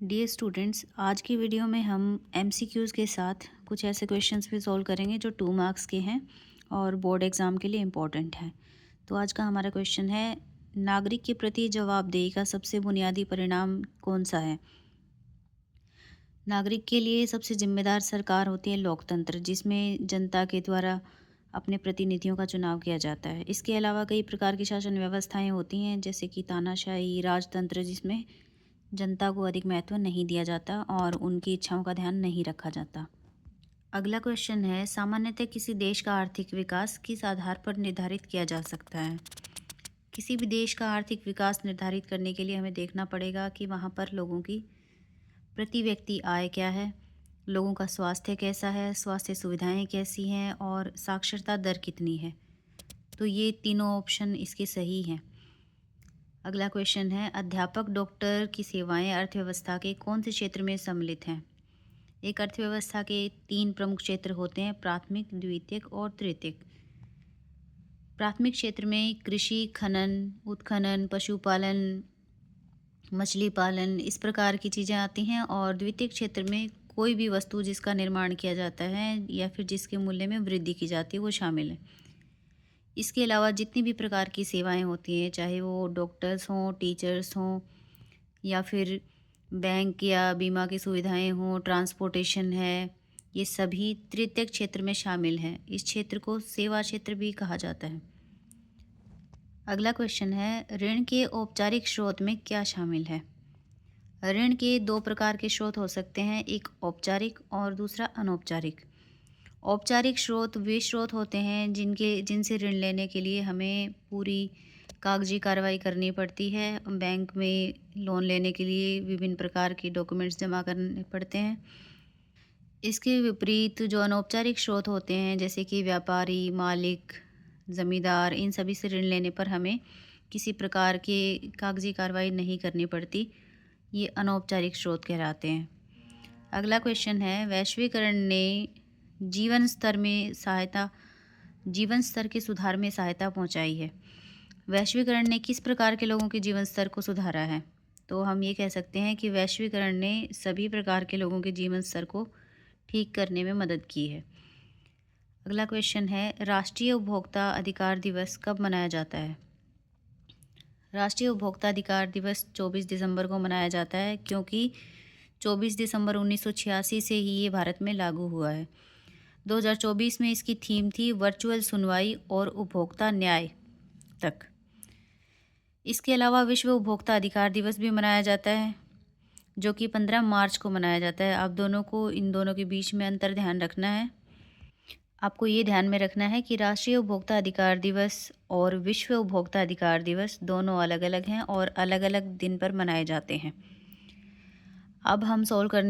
Dear students, आज की video में हम एमसीक्यूज़ के साथ कुछ ऐसे क्वेश्चंस भी सॉल्व करेंगे जो 2 मार्क्स के हैं और बोर्ड एग्ज़ाम के लिए इम्पोर्टेंट हैं। तो आज का हमारा क्वेश्चन है, नागरिक के प्रति जवाबदेही का सबसे बुनियादी परिणाम कौन सा है। नागरिक के लिए सबसे जिम्मेदार सरकार होती है लोकतंत्र, जिसमें जनता के द्वारा अपने प्रतिनिधियों का चुनाव किया जाता है। इसके अलावा कई प्रकार की शासन व्यवस्थाएं होती हैं, जैसे कि तानाशाही राजतंत्र, जिसमें जनता को अधिक महत्व नहीं दिया जाता और उनकी इच्छाओं का ध्यान नहीं रखा जाता। अगला क्वेश्चन है, सामान्यतः किसी देश का आर्थिक विकास किस आधार पर निर्धारित किया जा सकता है। किसी भी देश का आर्थिक विकास निर्धारित करने के लिए हमें देखना पड़ेगा कि वहाँ पर लोगों की प्रति व्यक्ति आय क्या है, लोगों का स्वास्थ्य कैसा है, स्वास्थ्य सुविधाएं कैसी हैं और साक्षरता दर कितनी है। तो ये तीनों ऑप्शन इसके सही हैं। अगला क्वेश्चन है, अध्यापक डॉक्टर की सेवाएं अर्थव्यवस्था के कौन से क्षेत्र में सम्मिलित हैं। एक अर्थव्यवस्था के 3 प्रमुख क्षेत्र होते हैं, प्राथमिक, द्वितीयक और तृतीयक। प्राथमिक क्षेत्र में कृषि, खनन, उत्खनन, पशुपालन, मछली पालन, इस प्रकार की चीज़ें आती हैं। और द्वितीयक क्षेत्र में कोई भी वस्तु जिसका निर्माण किया जाता है या फिर जिसके मूल्य में वृद्धि की जाती है वो शामिल है। इसके अलावा जितनी भी प्रकार की सेवाएं होती हैं, चाहे वो डॉक्टर्स हों, टीचर्स हों, या फिर बैंक या बीमा की सुविधाएं हों, ट्रांसपोर्टेशन है, ये सभी तृतीयक क्षेत्र में शामिल हैं। इस क्षेत्र को सेवा क्षेत्र भी कहा जाता है। अगला क्वेश्चन है, ऋण के औपचारिक स्रोत में क्या शामिल है। ऋण के 2 प्रकार के स्रोत हो सकते हैं, एक औपचारिक और दूसरा अनौपचारिक। औपचारिक स्रोत वे स्रोत होते हैं जिनसे ऋण लेने के लिए हमें पूरी कागजी कार्रवाई करनी पड़ती है। बैंक में लोन लेने के लिए विभिन्न प्रकार के डॉक्यूमेंट्स जमा करने पड़ते हैं। इसके विपरीत जो अनौपचारिक स्रोत होते हैं, जैसे कि व्यापारी, मालिक, ज़मींदार, इन सभी से ऋण लेने पर हमें किसी प्रकार के कागजी कार्रवाई नहीं करनी पड़ती। ये अनौपचारिक स्रोत कहलाते हैं। अगला क्वेश्चन है, वैश्वीकरण ने जीवन स्तर के सुधार में सहायता पहुंचाई है। वैश्वीकरण ने किस प्रकार के लोगों के जीवन स्तर को सुधारा है। तो हम ये कह सकते हैं कि वैश्वीकरण ने सभी प्रकार के लोगों के जीवन स्तर को ठीक करने में मदद की है। अगला क्वेश्चन है, राष्ट्रीय उपभोक्ता अधिकार दिवस कब मनाया जाता है। राष्ट्रीय उपभोक्ता अधिकार दिवस 24 दिसंबर को मनाया जाता है, क्योंकि 24 दिसंबर 1986 से ही ये भारत में लागू हुआ है। 2024 में इसकी थीम थी वर्चुअल सुनवाई और उपभोक्ता न्याय तक। इसके अलावा विश्व उपभोक्ता अधिकार दिवस भी मनाया जाता है, जो कि 15 मार्च को मनाया जाता है। आप दोनों को इन दोनों के बीच में अंतर ध्यान रखना है। आपको ये ध्यान में रखना है कि राष्ट्रीय उपभोक्ता अधिकार दिवस और विश्व उपभोक्ता अधिकार दिवस दोनों अलग अलग हैं और अलग अलग दिन पर मनाए जाते हैं। अब हम सॉल्व करने